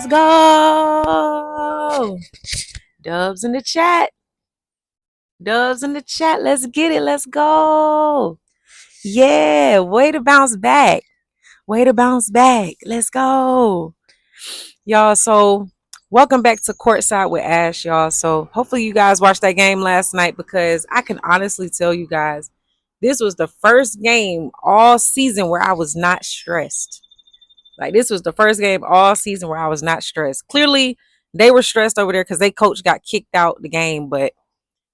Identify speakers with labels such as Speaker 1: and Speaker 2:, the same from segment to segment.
Speaker 1: Let's go. Dubs in the chat. Dubs in the chat. Let's get it. Let's go. Yeah. Way to bounce back. Way to bounce back. Let's go. Y'all, so welcome back to Courtside with Ash, y'all. So hopefully you guys watched that game last night because I can honestly tell you guys this was the first game all season where I was not stressed. Like, this was the first game all season where I was not stressed. Clearly, they were stressed over there because their coach got kicked out the game. But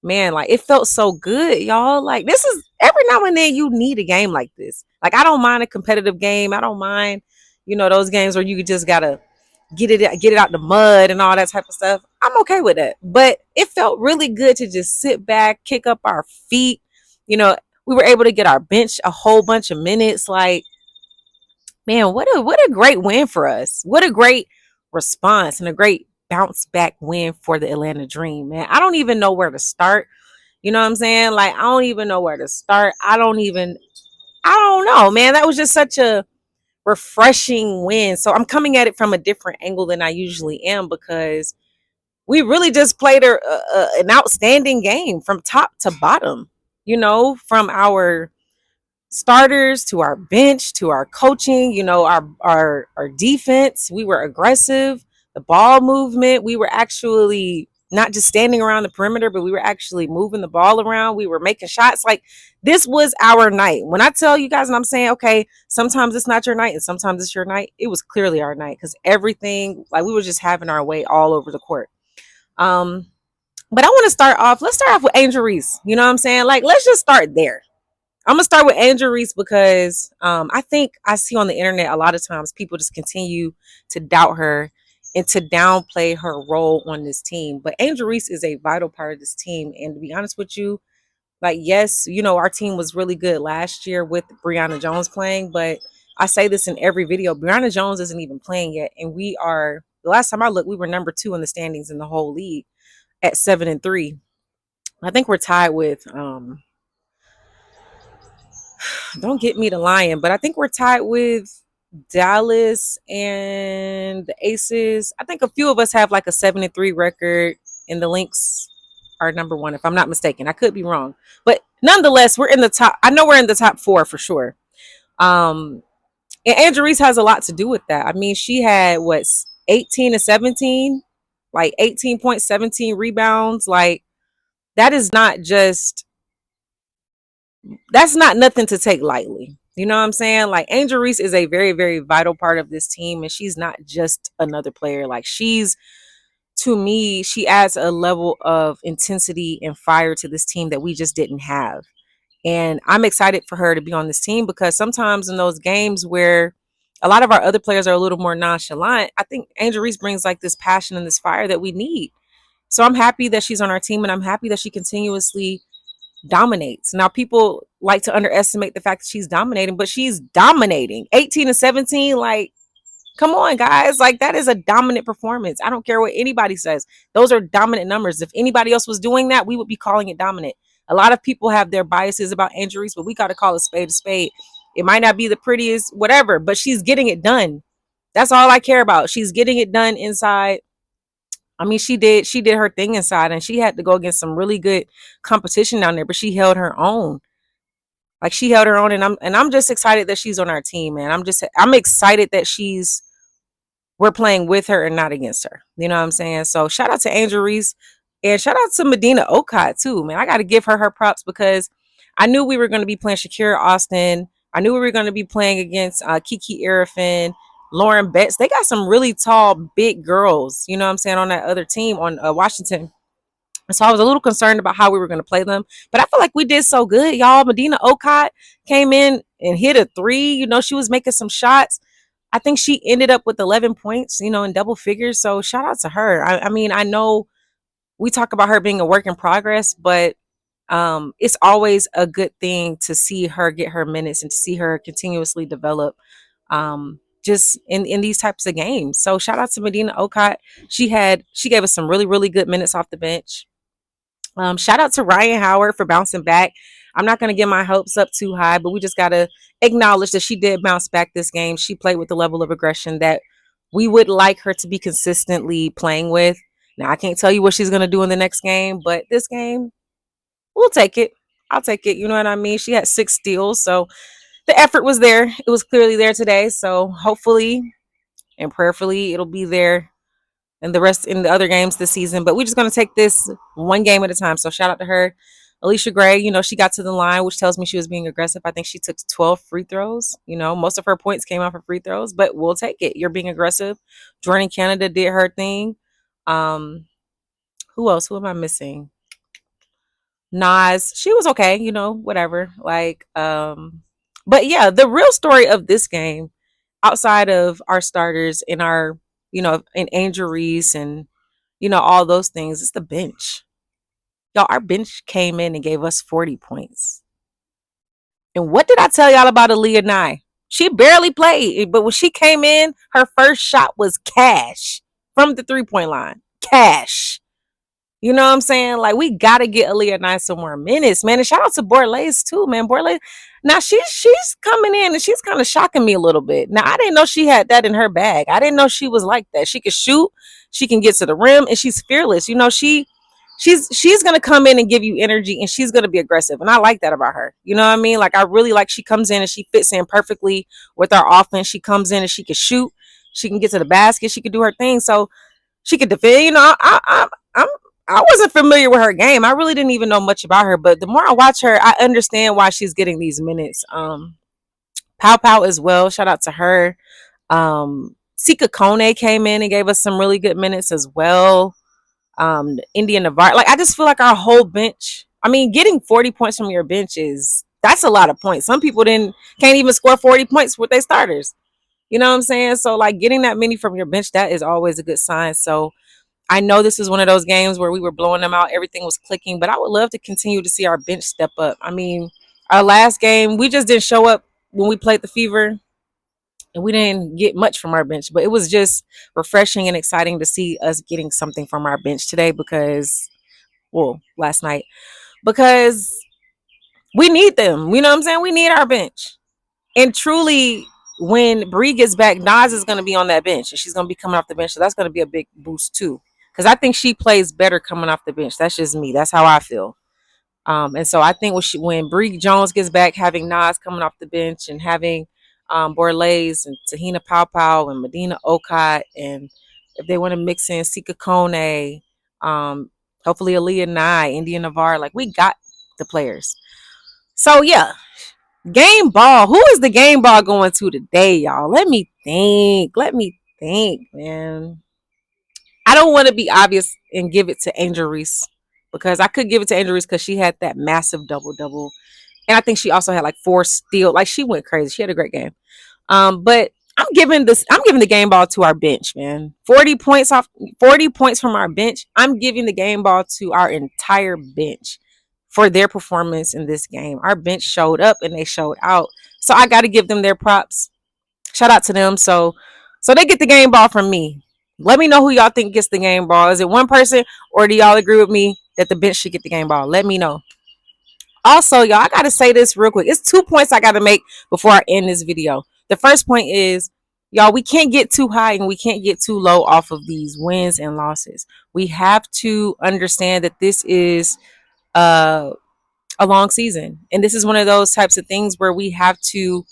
Speaker 1: man, like, it felt so good, y'all. Like, this is every now and then you need a game like this. Like, I don't mind a competitive game. I don't mind, those games where you just gotta get it out the mud and all that type of stuff. I'm okay with that. But it felt really good to just sit back, kick up our feet. We were able to get our bench a whole bunch of minutes. Like, man, what a great win for us. What a great response and a great bounce back win for the Atlanta Dream, man. I don't even know where to start. You know what I'm saying? Like, I don't even know where to start. I don't know, man. That was just such a refreshing win. So I'm coming at it from a different angle than I usually am because we really just played an outstanding game from top to bottom, from our starters to our bench to our coaching, our defense. We were aggressive. The ball movement, we were actually not just standing around the perimeter, but we were actually moving the ball around. We were making shots. Like, this was our night. When I tell you guys and I'm saying, okay, sometimes it's not your night and sometimes it's your night, it was clearly our night because everything, like, we were just having our way all over the court. But I want to start off. Let's start off with Angel Reese. You know what I'm saying? Like, let's just start there. I'm gonna start with Angel Reese because I think I see on the internet a lot of times people just continue to doubt her and to downplay her role on this team. But Angel Reese is a vital part of this team. And to be honest with you, like, yes, our team was really good last year with Brianna Jones playing, but I say this in every video, Brianna Jones isn't even playing yet. And the last time I looked, we were number 2 in the standings in the whole league at 7-3. I think we're tied with don't get me to lying, but I think we're tied with Dallas and the Aces. I think a few of us have like a 7-3 record, and the Lynx are number 1, if I'm not mistaken. I could be wrong, but nonetheless, we're in the top. I know we're in the top 4 for sure. And Angel Reese has a lot to do with that. I mean, she had 18 and 17, like 18.17 rebounds. Like, that's not nothing to take lightly. You know what I'm saying? Like, Angel Reese is a very, very vital part of this team, and she's not just another player. Like, to me, she adds a level of intensity and fire to this team that we just didn't have. And I'm excited for her to be on this team because sometimes in those games where a lot of our other players are a little more nonchalant, I think Angel Reese brings like this passion and this fire that we need. So I'm happy that she's on our team, and I'm happy that she continuously dominates. Now, people like to underestimate the fact that she's dominating, but she's dominating. 18 and 17, like, come on, guys. Like, that is a dominant performance. I don't care what anybody says. Those are dominant numbers. If anybody else was doing that, we would be calling it dominant. A lot of people have their biases about injuries, but we got to call a spade a spade. It might not be the prettiest, whatever, but she's getting it done. That's all I care about. She's getting it done inside. I mean, she did her thing inside, and she had to go against some really good competition down there, but she held her own. Like, she held her own, and I'm just excited that she's on our team, man. I'm excited that we're playing with her and not against her. You know what I'm saying? So shout out to Angel Reese, and shout out to Medina Okot too, man. I got to give her props because I knew we were going to be playing Shakira Austin. I knew we were going to be playing against Kiki Arafin, Lauren Betts. They got some really tall, big girls, you know what I'm saying, on that other team on Washington. So I was a little concerned about how we were going to play them. But I feel like we did so good, y'all. Medina Okot came in and hit a 3. She was making some shots. I think she ended up with 11 points, in double figures. So shout out to her. I mean, I know we talk about her being a work in progress, but it's always a good thing to see her get her minutes and to see her continuously develop just in these types of games. So shout out to Medina Okot. She gave us some really, really good minutes off the bench. Shout out to Ryan Howard for bouncing back. I'm not going to get my hopes up too high, but we just got to acknowledge that she did bounce back this game. She played with the level of aggression that we would like her to be consistently playing with. Now, I can't tell you what she's going to do in the next game, but this game, we'll take it. I'll take it. You know what I mean? She had 6 steals. So the effort was there. It was clearly there today. So hopefully and prayerfully, it'll be there and the rest in the other games this season. But we're just going to take this one game at a time. So shout out to her. Alicia Gray, she got to the line, which tells me she was being aggressive. I think she took 12 free throws. Most of her points came off of free throws, but we'll take it. You're being aggressive. Jordan Canada did her thing. Who else? Who am I missing? Nas, she was okay, whatever. But yeah, the real story of this game, outside of our starters and our, and Angel Reese and, all those things, it's the bench. Y'all, our bench came in and gave us 40 points. And what did I tell y'all about Aaliyah Nye? She barely played, but when she came in, her first shot was cash from the 3-point line. Cash. You know what I'm saying? Like, we gotta get Aaliyah Nye some more minutes, man. And shout out to Borlace too, man. Borlace. Now she's coming in and she's kind of shocking me a little bit. Now, I didn't know she had that in her bag. I didn't know she was like that. She can shoot, she can get to the rim, and she's fearless. She's gonna come in and give you energy, and she's gonna be aggressive. And I like that about her. You know what I mean? Like, I really like she comes in and she fits in perfectly with our offense. She comes in and she can shoot, she can get to the basket, she can do her thing. So she could defend. I wasn't familiar with her game. I really didn't even know much about her, but the more I watch her, I understand why she's getting these minutes. Pow Pow as well. Shout out to her. Sika Kone came in and gave us some really good minutes as well. India Navarre. Like, I just feel like our whole bench. I mean, getting 40 points from your bench that's a lot of points. Some people can't even score 40 points with their starters. You know what I'm saying? So, like, getting that many from your bench, that is always a good sign. So I know this is one of those games where we were blowing them out. Everything was clicking, but I would love to continue to see our bench step up. I mean, our last game, we just didn't show up when we played the Fever, and we didn't get much from our bench, but it was just refreshing and exciting to see us getting something from our bench today last night, because we need them. You know what I'm saying? We need our bench. And truly, when Bree gets back, Nas is going to be on that bench, and she's going to be coming off the bench. So that's going to be a big boost too, because I think she plays better coming off the bench. That's just me. That's how I feel. And so I think when Bree Jones gets back, having Nas coming off the bench and having Borlace and Tahina Pow and Medina Okot, and if they want to mix in Sika Kone, hopefully Aaliyah Nye, India Navarre, like, we got the players. So yeah, game ball. Who is the game ball going to today, y'all? Let me think. Man. I don't want to be obvious and give it to Angel Reese, because I could give it to Angel Reese because she had that massive double. And I think she also had like 4 steals. Like, she went crazy. She had a great game. But I'm giving the game ball to our bench, man. 40 points from our bench. I'm giving the game ball to our entire bench for their performance in this game. Our bench showed up and they showed out. So I got to give them their props. Shout out to them. So they get the game ball from me. Let me know who y'all think gets the game ball. Is it one person, or do y'all agree with me that the bench should get the game ball? Let me know. Also, y'all, I got to say this real quick. It's 2 points I got to make before I end this video. The first point is, y'all, we can't get too high and we can't get too low off of these wins and losses. We have to understand that this is a long season. And this is one of those types of things where we have to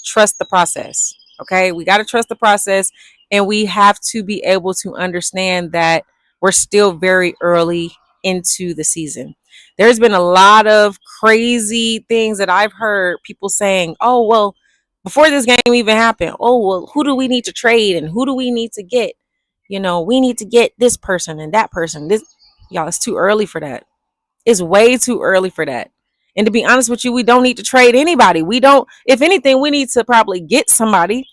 Speaker 1: trust the process. Okay. We got to trust the process, and we have to be able to understand that we're still very early into the season. There's been a lot of crazy things that I've heard people saying, oh, well, before this game even happened, oh, well, who do we need to trade and who do we need to get? We need to get this person and that person. Y'all, it's too early for that. It's way too early for that. And to be honest with you, we don't need to trade anybody. We don't, if anything, we need to probably get somebody,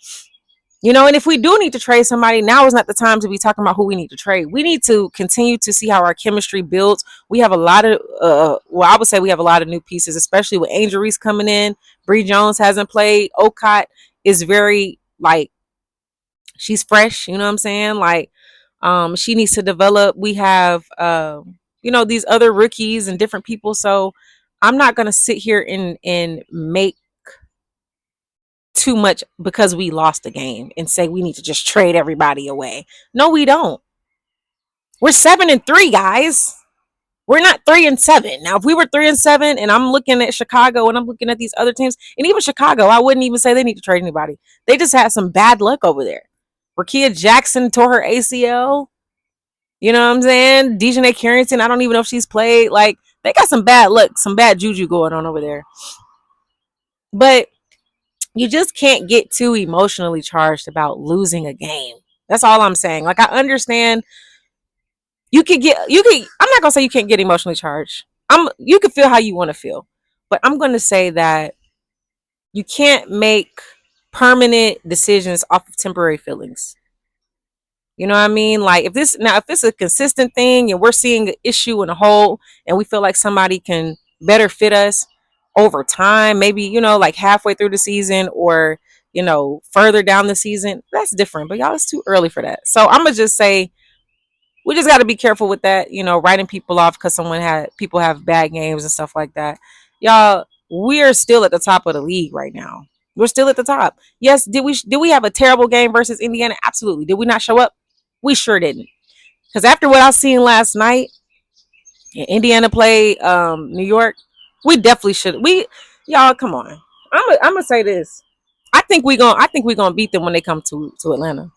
Speaker 1: and if we do need to trade somebody, now is not the time to be talking about who we need to trade. We need to continue to see how our chemistry builds. We have a lot of, I would say we have a lot of new pieces, especially with Angel Reese coming in. Bree Jones hasn't played. Okot is very, like, she's fresh. You know what I'm saying? Like, she needs to develop. We have, these other rookies and different people. So I'm not going to sit here and make too much because we lost the game and say we need to just trade everybody away. No, we don't. We're 7-3, guys. We're not 3-7. Now, if we were 3-7 and I'm looking at Chicago and I'm looking at these other teams, and even Chicago, I wouldn't even say they need to trade anybody. They just had some bad luck over there. Rakia Jackson tore her ACL. You know what I'm saying? Dejanay Carrington, I don't even know if she's played. Like, they got some bad luck, some bad juju going on over there. But you just can't get too emotionally charged about losing a game. That's all I'm saying. Like, I understand I'm not gonna say you can't get emotionally charged. You can feel how you want to feel. But I'm gonna say that you can't make permanent decisions off of temporary feelings. You know what I mean? Like if it's a consistent thing and we're seeing an issue in a hole and we feel like somebody can better fit us over time, maybe, like halfway through the season or, further down the season, that's different. But y'all, it's too early for that. So I'm gonna just say we just got to be careful with that, writing people off because people have bad games and stuff like that. Y'all, we're still at the top of the league right now. We're still at the top. Yes, did we have a terrible game versus Indiana? Absolutely. Did we not show up? We sure didn't. Because after what I seen last night, Indiana played New York. We definitely should. Y'all, come on. I'm gonna say this. I think we gonna beat them when they come to Atlanta.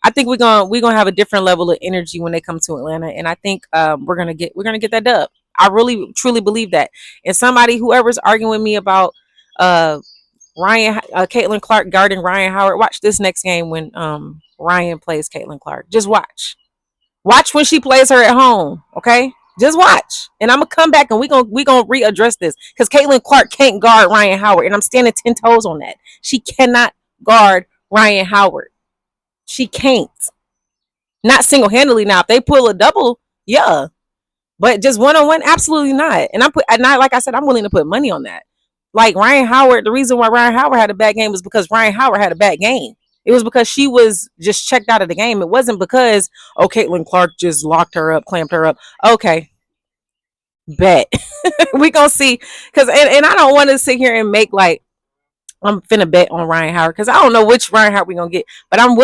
Speaker 1: I think we're gonna have a different level of energy when they come to Atlanta, and I think we're gonna get that dub. I really truly believe that. And whoever's arguing with me about uh Caitlin Clark guarding Ryan Howard, watch this next game when Ryan plays Caitlin Clark. Just watch when she plays her at home. Okay, just watch, and I'm gonna come back and we gonna readdress this because Caitlin Clark can't guard Ryan Howard, and I'm standing 10 toes on that. She cannot guard Ryan Howard. She can't. Not single handedly. Now, if they pull a double, yeah, but just one on one, absolutely not. And like I said, I'm willing to put money on that. Like Ryan Howard, the reason why Ryan Howard had a bad game was because Ryan Howard had a bad game. It was because she was just checked out of the game. It wasn't because Caitlin Clark just locked her up, clamped her up. Okay, bet we gonna see. And I don't want to sit here and make like I'm finna bet on Ryan Howard because I don't know which Ryan Howard we gonna get, but I am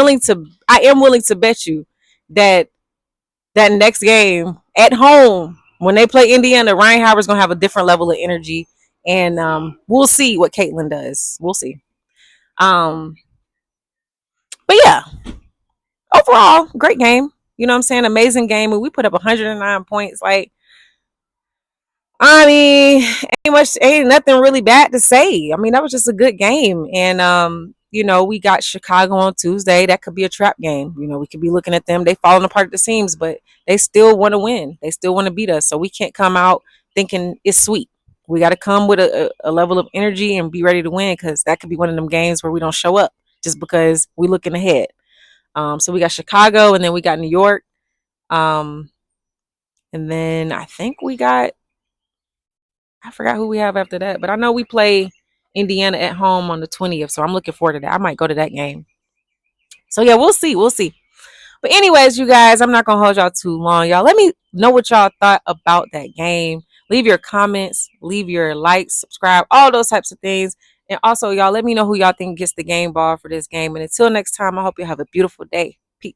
Speaker 1: willing to bet you that that next game at home when they play Indiana, Ryan Howard's gonna have a different level of energy, and we'll see what Caitlin does. We'll see. Um, but yeah, overall, great game. You know what I'm saying? Amazing game, and we put up 109 points. Like, I mean, ain't nothing really bad to say. I mean, that was just a good game. And we got Chicago on Tuesday. That could be a trap game. We could be looking at them. They falling apart at the seams, but they still want to win. They still want to beat us. So we can't come out thinking it's sweet. We got to come with a level of energy and be ready to win because that could be one of them games where we don't show up just because we looking ahead. So we got Chicago and then we got New York. And then I think I forgot who we have after that, but I know we play Indiana at home on the 20th, so I'm looking forward to that. I might go to that game. So yeah, we'll see. We'll see. But anyways, you guys, I'm not gonna hold y'all too long. Y'all let me know what y'all thought about that game. Leave your comments, leave your likes, subscribe, all those types of things. And also, y'all let me know who y'all think gets the game ball for this game. And until next time, I hope you have a beautiful day. Peace.